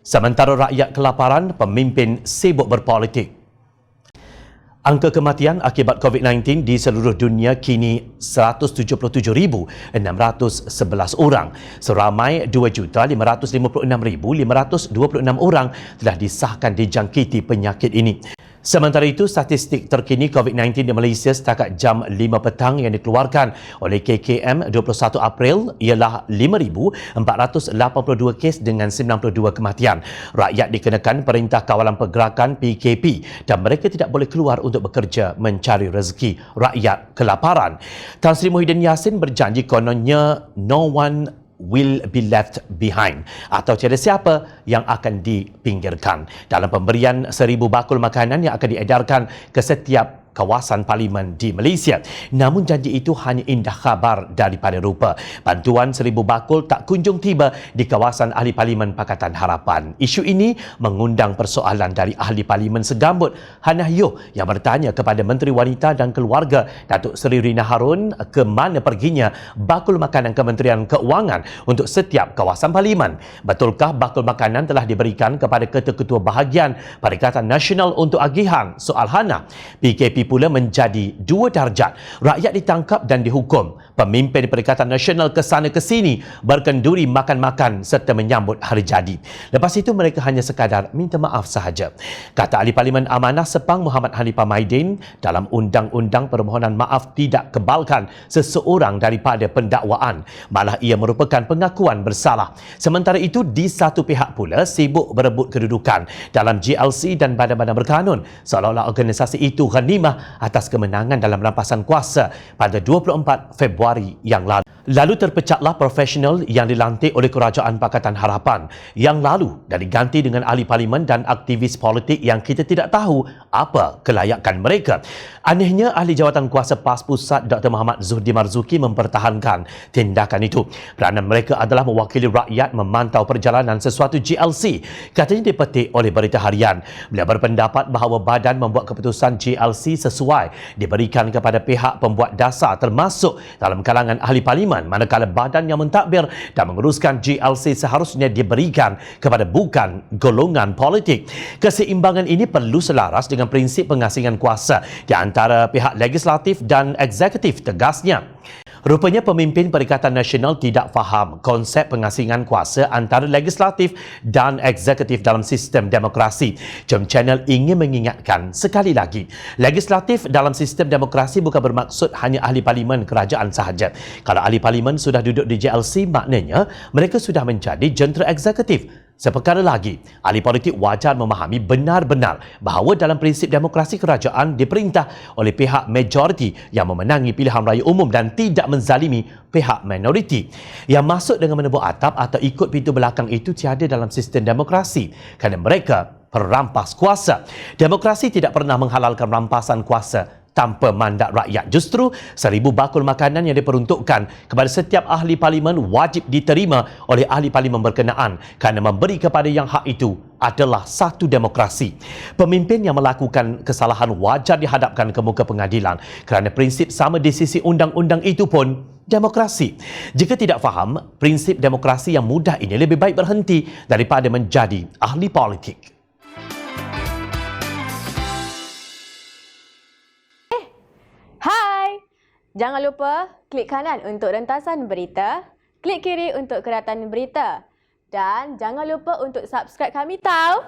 Sementara rakyat kelaparan, pemimpin sibuk berpolitik. Angka kematian akibat COVID-19 di seluruh dunia kini 177,611 orang. Seramai 2,556,526 orang telah disahkan dijangkiti penyakit ini. Sementara itu, statistik terkini COVID-19 di Malaysia setakat jam 5 petang yang dikeluarkan oleh KKM 21 April ialah 5,482 kes dengan 92 kematian. Rakyat dikenakan Perintah Kawalan Pergerakan PKP dan mereka tidak boleh keluar untuk bekerja mencari rezeki. Rakyat kelaparan. Tan Sri Muhyiddin Yassin berjanji kononnya no one will be left behind atau tiada siapa yang akan dipinggirkan dalam pemberian 1,000 bakul makanan yang akan diedarkan ke setiap kawasan parlimen di Malaysia. Namun janji itu hanya indah khabar daripada rupa. Bantuan 1,000 bakul tak kunjung tiba di kawasan Ahli Parlimen Pakatan Harapan. Isu ini mengundang persoalan dari Ahli Parlimen Segambut, Hannah Yeoh, yang bertanya kepada Menteri Wanita dan Keluarga Datuk Seri Rina Harun ke mana perginya bakul makanan Kementerian Keuangan untuk setiap kawasan parlimen. Betulkah bakul makanan telah diberikan kepada ketua-ketua bahagian Perikatan Nasional untuk agihan? Soal Hannah. PKP pula menjadi 2 darjat. Rakyat ditangkap dan dihukum. Pemimpin Perikatan Nasional ke sana ke sini berkenduri makan-makan serta menyambut hari jadi. Lepas itu mereka hanya sekadar minta maaf sahaja. Kata Ahli Parlimen Amanah Sepang Muhammad Hanifah Maidin, dalam undang-undang permohonan maaf tidak kebalkan seseorang daripada pendakwaan. Malah ia merupakan pengakuan bersalah. Sementara itu, di satu pihak pula sibuk berebut kedudukan dalam GLC dan badan-badan berkanun, seolah-olah organisasi itu ghanimah atas kemenangan dalam rampasan kuasa pada 24 Februari yang lalu. Lalu terpecahlah profesional yang dilantik oleh Kerajaan Pakatan Harapan yang lalu dan diganti dengan ahli parlimen dan aktivis politik yang kita tidak tahu apa kelayakan mereka. Anehnya, ahli jawatan kuasa PAS Pusat Dr. Muhammad Zuhdi Marzuki mempertahankan tindakan itu kerana mereka adalah mewakili rakyat memantau perjalanan sesuatu GLC. Katanya dipetik oleh Berita Harian. Beliau berpendapat bahawa badan membuat keputusan GLC sesuai diberikan kepada pihak pembuat dasar termasuk dalam kalangan ahli parlimen, manakala badan yang mentadbir dan menguruskan GLC seharusnya diberikan kepada bukan golongan politik. Keseimbangan ini perlu selaras dengan prinsip pengasingan kuasa di antara pihak legislatif dan eksekutif, tegasnya. Rupanya pemimpin Perikatan Nasional tidak faham konsep pengasingan kuasa antara legislatif dan eksekutif dalam sistem demokrasi. Jom Channel ingin mengingatkan sekali lagi, legislatif dalam sistem demokrasi bukan bermaksud hanya ahli parlimen kerajaan sahaja. Kalau ahli parlimen sudah duduk di JLC, maknanya mereka sudah menjadi jentera eksekutif. Seperkara lagi, ahli politik wajar memahami benar-benar bahawa dalam prinsip demokrasi kerajaan diperintah oleh pihak majoriti yang memenangi pilihan raya umum dan tidak menzalimi pihak minoriti. Yang masuk dengan menebuk atap atau ikut pintu belakang itu tiada dalam sistem demokrasi kerana mereka perampas kuasa. Demokrasi tidak pernah menghalalkan rampasan kuasa tanpa mandat rakyat. Justru 1,000 bakul makanan yang diperuntukkan kepada setiap ahli parlimen wajib diterima oleh ahli parlimen berkenaan kerana memberi kepada yang hak itu adalah satu demokrasi. Pemimpin yang melakukan kesalahan wajar dihadapkan ke muka pengadilan kerana prinsip sama di sisi undang-undang itu pun demokrasi. Jika tidak faham prinsip demokrasi yang mudah ini, lebih baik berhenti daripada menjadi ahli politik. Jangan lupa klik kanan untuk rentasan berita, klik kiri untuk keratan berita dan jangan lupa untuk subscribe kami tahu.